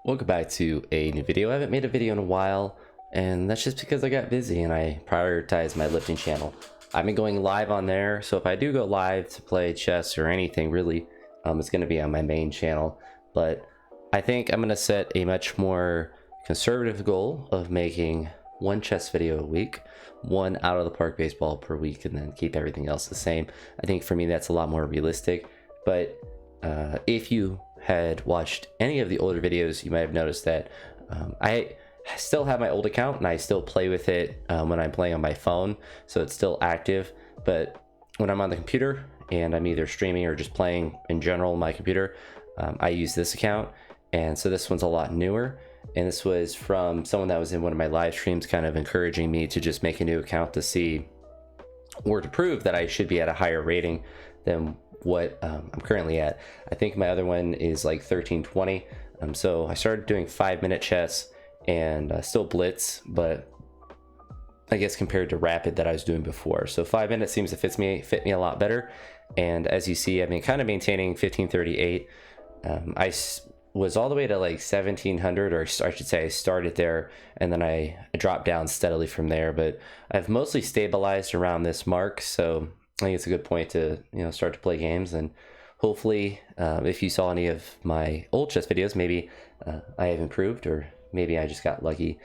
Welcome back to a new video. I haven't made a video in a while, and that's just because I got busy and I prioritized my lifting channel. I've been going live on there, so if I do go live to play chess or anything really, it's going to be on my main channel. But I think I'm going to set a much more conservative goal of making one chess video a week, one out of the park baseball per week, and then keep everything else the same. I think for me that's a lot more realistic. But if you had watched any of the older videos, you might have noticed that I still have my old account and I still play with it when I'm playing on my phone, so it's still active. But when I'm on the computer and I'm either streaming or just playing in general on my computer, I use this account. And so this one's a lot newer, and this was from someone that was in one of my live streams kind of encouraging me to just make a new account to see or to prove that I should be at a higher rating than what I'm currently at. I think my other one is like 1320. So I started doing 5-minute chess and still Blitz, but I guess compared to Rapid that I was doing before. So 5 minutes seems to fit me a lot better. And as you see, I've been kind of maintaining 1538. I was all the way to like 1700, or I should say I started there and then I dropped down steadily from there, but I've mostly stabilized around this mark. So I think it's a good point to start to play games. And hopefully if you saw any of my old chess videos, maybe I have improved, or maybe I just got lucky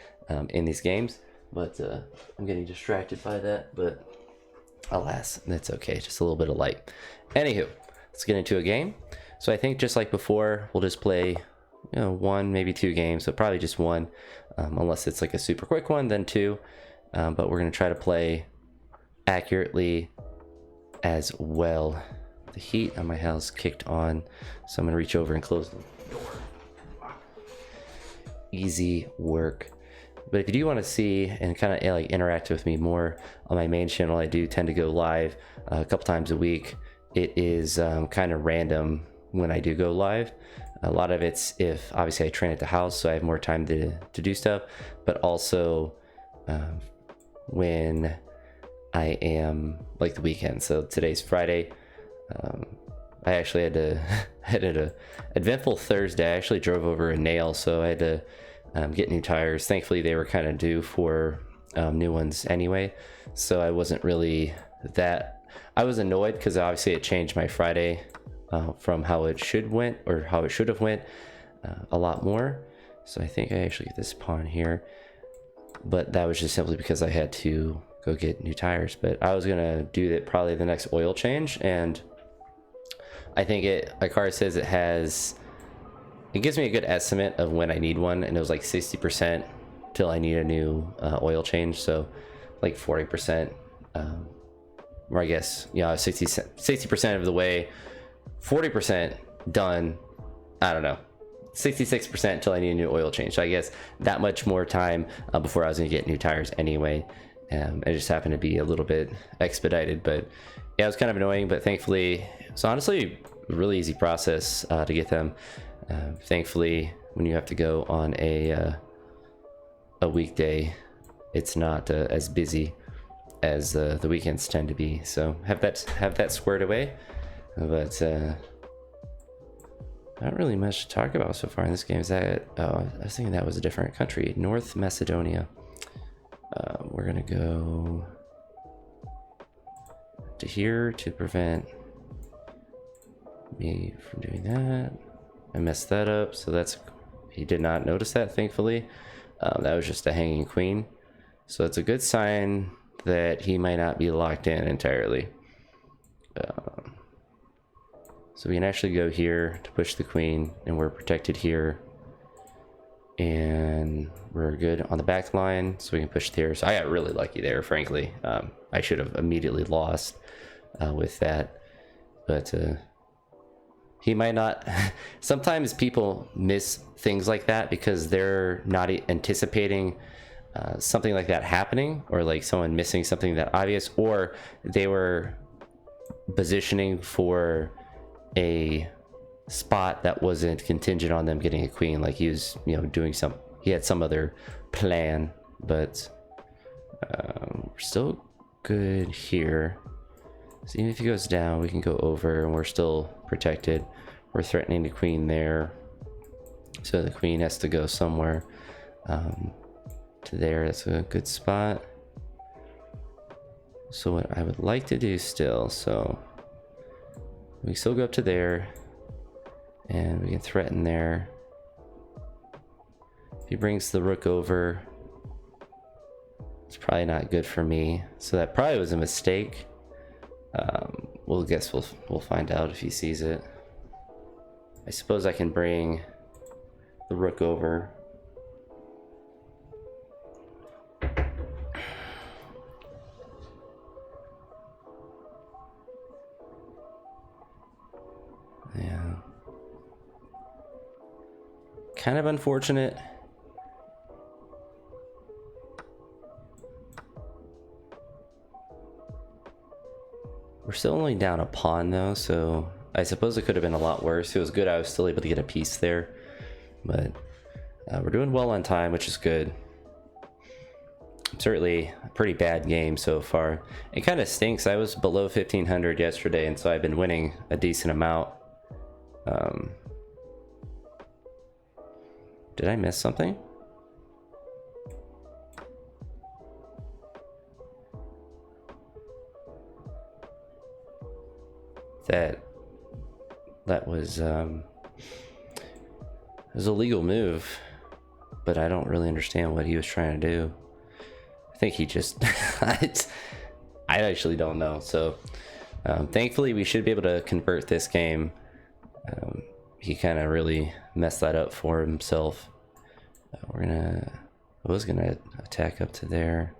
in these games. But I'm getting distracted by that, but alas, that's okay, just a little bit of light. Anywho, let's get into a game. So I think just like before, we'll just play one, maybe two games, but probably just one, unless it's like a super quick one, then two. But we're gonna try to play accurately as well. The heat on my house kicked on, so I'm gonna reach over and close the door. Easy work. But if you do want to see and kind of like interact with me more on my main channel, I do tend to go live a couple times a week. It is kind of random when I do go live. A lot of it's if obviously I train at the house, so I have more time to do stuff, but also when I am like the weekend. So today's Friday. I actually had an eventful Thursday. I actually drove over a nail, so I had to get new tires. Thankfully they were kind of due for new ones anyway, so I wasn't really that. I was annoyed because obviously it changed my Friday from how it should have went a lot more. So I think I actually get this pawn here, but that was just simply because I had to go get new tires. But I was gonna do that probably the next oil change, and I think my car says it gives me a good estimate of when I need one, and it was like 60% till I need a new oil change. So like 40%, or I guess 60% of the way, 40% done. I don't know, 66% until I need a new oil change. So I guess that much more time before I was gonna get new tires anyway. It just happened to be a little bit expedited, but yeah, it was kind of annoying. But thankfully, it's honestly a really easy process to get them. Thankfully, when you have to go on a weekday, it's not as busy as the weekends tend to be. So have that squared away. But not really much to talk about so far in this game. Is that I was thinking that was a different country, North Macedonia. We're gonna go to here to prevent me from doing that. I messed that up, so he did not notice that, thankfully. That was just a hanging queen, so it's a good sign that he might not be locked in entirely. So we can actually go here to push the queen, and we're protected here, and we're good on the back line, so we can push here. So I got really lucky there, frankly. I should have immediately lost with that, but he might not. Sometimes people miss things like that because they're not anticipating something like that happening, or like someone missing something that obvious, or they were positioning for a spot that wasn't contingent on them getting a queen. Like he was he had some other plan. But we're still good here. So even if he goes down, we can go over and we're still protected. We're threatening the queen there. So the queen has to go somewhere to there. That's a good spot. So what I would like to do still, so we still go up to there and we can threaten there. If he brings the rook over, it's probably not good for me. So that probably was a mistake. We'll find out if he sees it. I suppose I can bring the rook over. Yeah. Kind of unfortunate. We're still only down a pawn though, so I suppose it could have been a lot worse. It was good I was still able to get a piece there, but we're doing well on time, which is good. Certainly a pretty bad game so far. It kind of stinks. I was below 1500 yesterday, and so I've been winning a decent amount. Did I miss something? That was a legal move, but I don't really understand what he was trying to do. I think he just I actually don't know. So thankfully we should be able to convert this game. He kind of really messed that up for himself. I was gonna attack up to there.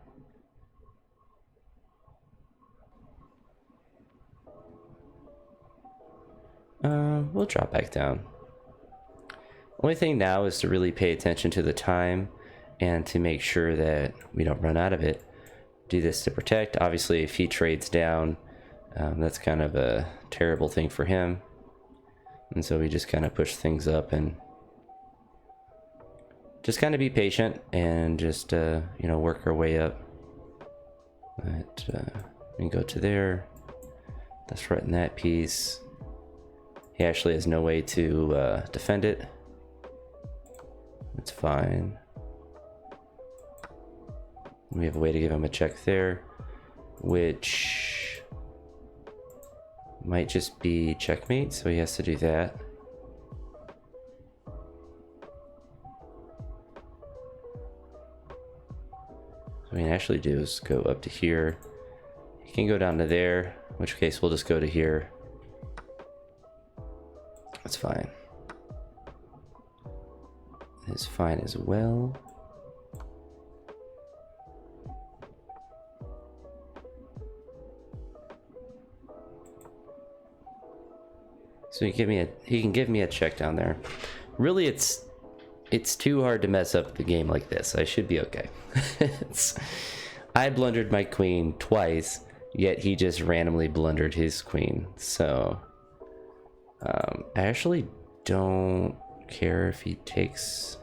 We'll drop back down. Only thing now is to really pay attention to the time and to make sure that we don't run out of it. Do this to protect. Obviously, if he trades down, that's kind of a terrible thing for him. And so we just kind of push things up and just kind of be patient and just, you know, work our way up. But we can go to there. Let's threaten that piece. He actually has no way to defend it. It's fine. We have a way to give him a check there, which might just be checkmate, so he has to do that. What we can actually do is go up to here. He can go down to there, in which case we'll just go to here. That's fine. It's fine as well. So he can give me a check down there. Really, it's too hard to mess up the game like this. I should be okay. I blundered my queen twice, yet he just randomly blundered his queen. So I actually don't care if he takes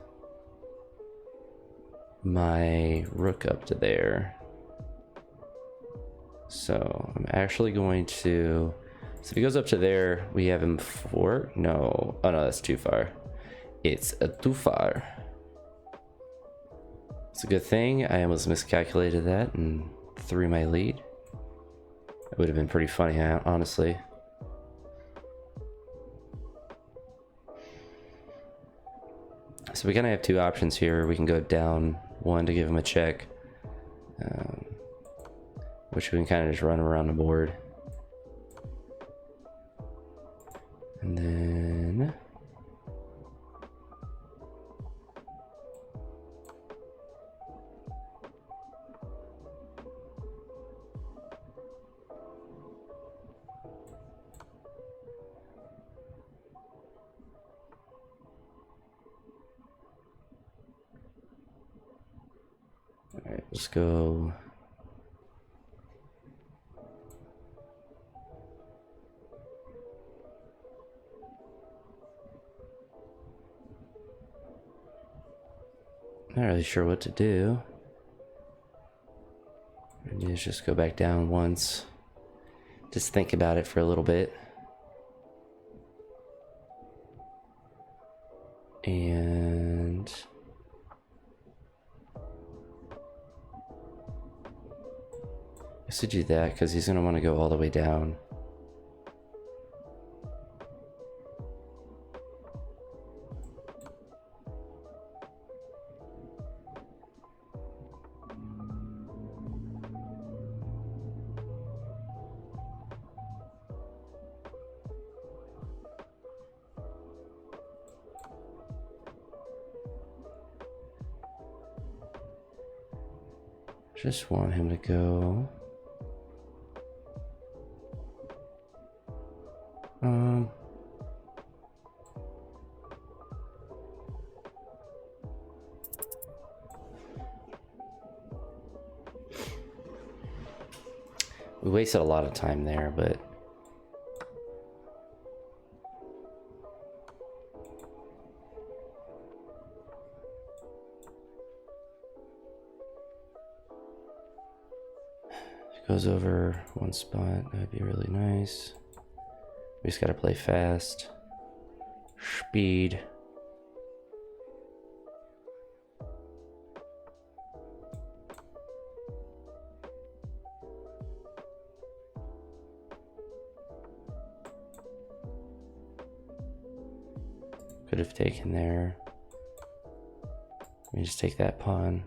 my rook up to there. So I'm actually going to, so if he goes up to there, we have him for, no, oh no, that's too far. It's too far. It's a good thing I almost miscalculated that and threw my lead. It would have been pretty funny, honestly. So we kind of have two options here. We can go down one to give him a check, which we can kind of just run around the board. And then all right, let's go. Not really sure what to do. Maybe just go back down once. Just think about it for a little bit. And I should do that because he's going to want to go all the way down. Just want him to go. We wasted a lot of time there, but goes over one spot, that'd be really nice. We just gotta play fast. Speed. Could have taken there. Let me just take that pawn.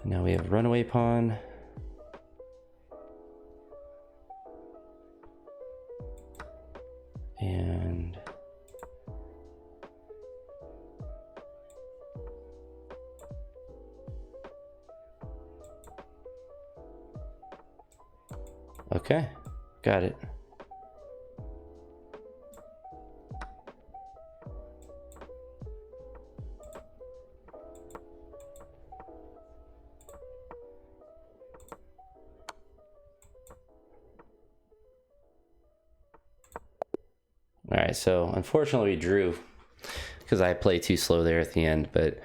Now we have runaway pawn. And okay, got it. Alright, so unfortunately we drew because I played too slow there at the end, but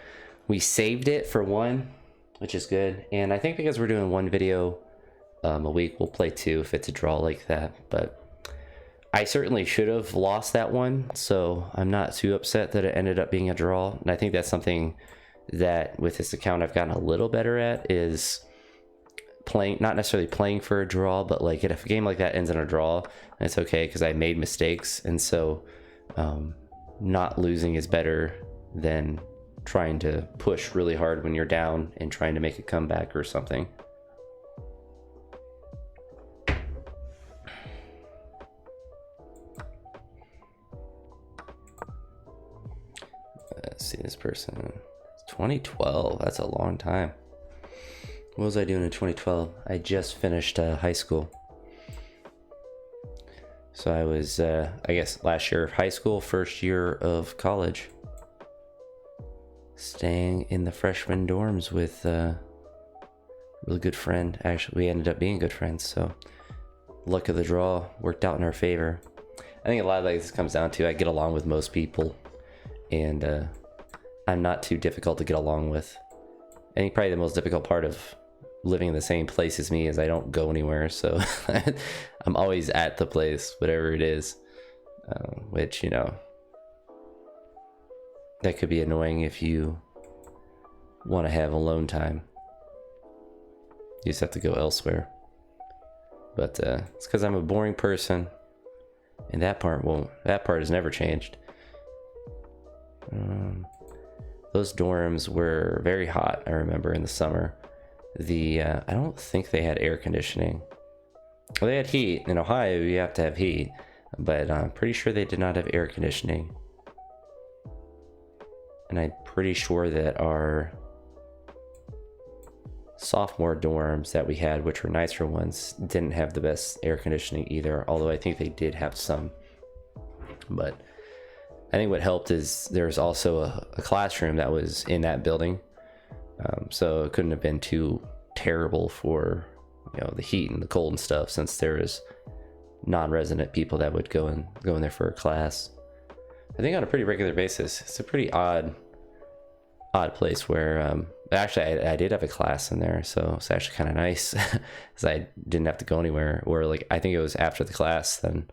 we saved it for one, which is good. And I think because we're doing one video a week, we'll play two if it's a draw like that. But I certainly should have lost that one, so I'm not too upset that it ended up being a draw. And I think that's something that with this account I've gotten a little better at, is playing, not necessarily playing for a draw, but like if a game like that ends in a draw, it's okay because I made mistakes. And so not losing is better than trying to push really hard when you're down and trying to make a comeback or something. Let's see, this person, 2012, that's a long time. What was I doing in 2012? I just finished high school. So I was, I guess, last year of high school, first year of college. Staying in the freshman dorms with a really good friend. Actually, we ended up being good friends, so luck of the draw worked out in our favor. I think a lot of this comes down to I get along with most people, and I'm not too difficult to get along with. I think probably the most difficult part of living in the same place as me is I don't go anywhere, so I'm always at the place, whatever it is, which, you know, that could be annoying if you want to have alone time. You just have to go elsewhere. But it's because I'm a boring person, and that part has never changed. Those dorms were very hot, I remember, in the summer. I don't think they had air conditioning. Well, they had heat. In Ohio, you have to have heat, but I'm pretty sure they did not have air conditioning. And I'm pretty sure that our sophomore dorms that we had, which were nicer ones, didn't have the best air conditioning either, although I think they did have some. But I think what helped is there's also a classroom that was in that building. So it couldn't have been too terrible for, you know, the heat and the cold and stuff, since there was non-resident people that would go in there for a class. I think on a pretty regular basis. It's a pretty odd place where actually I did have a class in there, so it's actually kind of nice because I didn't have to go anywhere. Or like I think it was after the class, then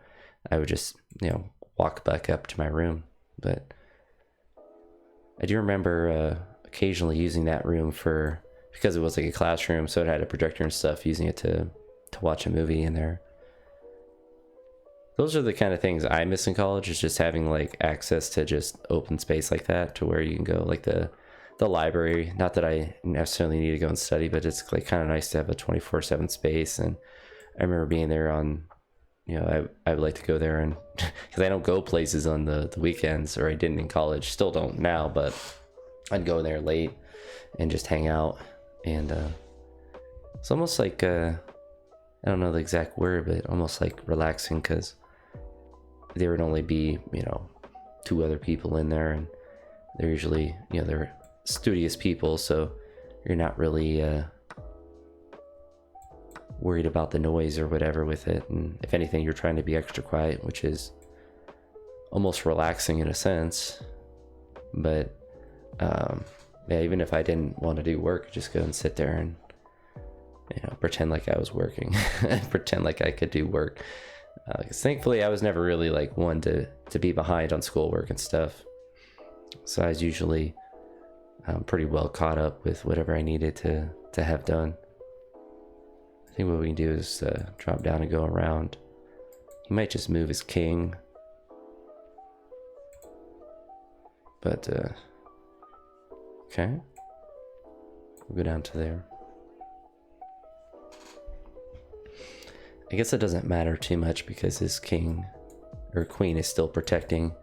I would just, you know, walk back up to my room. But I do remember occasionally using that room because it was like a classroom, so it had a projector and stuff, using it to watch a movie in there. Those are the kind of things I miss in college, is just having like access to just open space like that, to where you can go, like the library. Not that I necessarily need to go and study, but it's like kind of nice to have a 24/7 space. And I remember being there on, you know, I would like to go there, and because I don't go places on the weekends, or I didn't in college, still don't now, but I'd go in there late and just hang out. And it's almost like I don't know the exact word, but almost like relaxing, because there would only be, you know, 2 other people in there, and they're usually, you know, they're studious people, so you're not really worried about the noise or whatever with it. And if anything, you're trying to be extra quiet, which is almost relaxing in a sense. But yeah, even if I didn't want to do work, just go and sit there and, you know, pretend like I was working, pretend like I could do work. Because thankfully I was never really like one to be behind on schoolwork and stuff, so I was usually pretty well caught up with whatever I needed to have done. I think what we can do is drop down and go around. He might just move his king, but okay, we'll go down to there. I guess it doesn't matter too much, because his king or queen is still protecting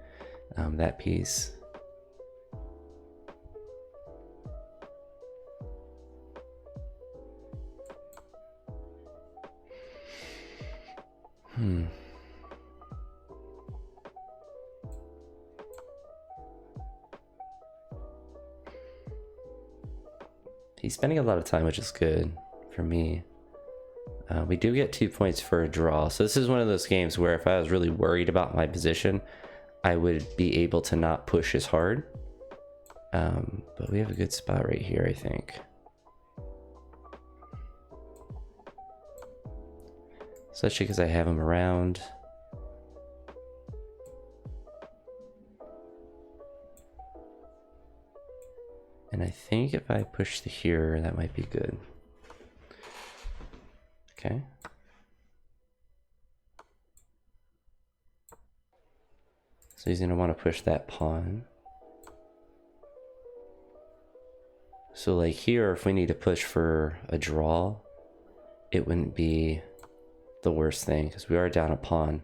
that piece. He's spending a lot of time, which is good for me. We do get 2 points for a draw. So this is one of those games where if I was really worried about my position, I would be able to not push as hard. But we have a good spot right here, I think. Especially because I have him around. And I think if I push to here, that might be good. Okay. So he's going to want to push that pawn. So like here, if we need to push for a draw, it wouldn't be the worst thing, because we are down a pawn.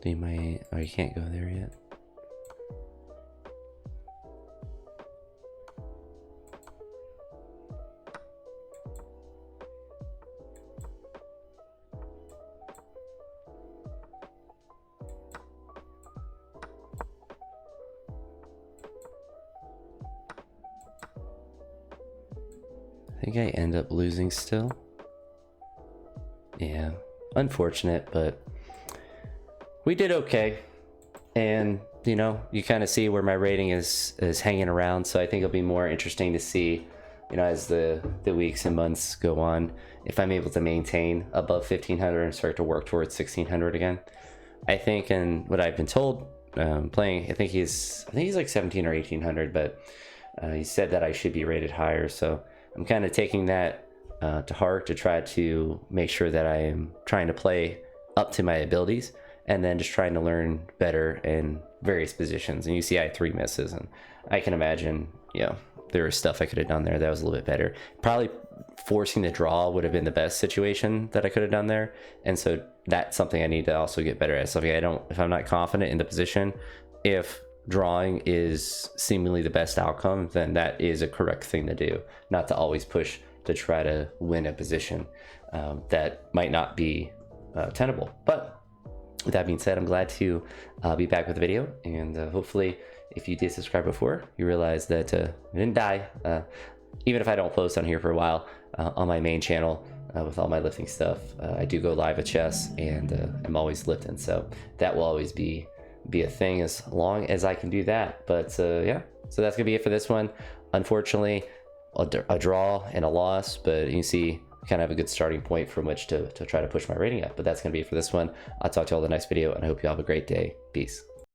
You might, oh, you can't go there yet. I think I end up losing still. Yeah, unfortunate, but we did okay. And you know, you kind of see where my rating is hanging around, so I think it'll be more interesting to see, you know, as the weeks and months go on, if I'm able to maintain above 1500 and start to work towards 1600 again. I think, and what I've been told playing, I think he's like 17 or 1800, but he said that I should be rated higher, so I'm kind of taking that to heart, to try to make sure that I am trying to play up to my abilities, and then just trying to learn better in various positions. And you see I had 3 misses, and I can imagine, you know, there was stuff I could have done there that was a little bit better. Probably forcing the draw would have been the best situation that I could have done there, and so that's something I need to also get better at. So if I'm not confident in the position, if drawing is seemingly the best outcome, then that is a correct thing to do, not to always push to try to win a position that might not be tenable. But with that being said, I'm glad to be back with the video, and hopefully if you did subscribe before, you realize that I didn't die. Even if I don't post on here for a while, on my main channel with all my lifting stuff, I do go live at chess, and I'm always lifting, so that will always be be a thing as long as I can do that. But yeah, so that's gonna be it for this one. Unfortunately, a draw and a loss, but you see kind of have a good starting point from which to try to push my rating up. But that's gonna be it for this one. I'll talk to you all in the next video, and I hope you all have a great day. Peace.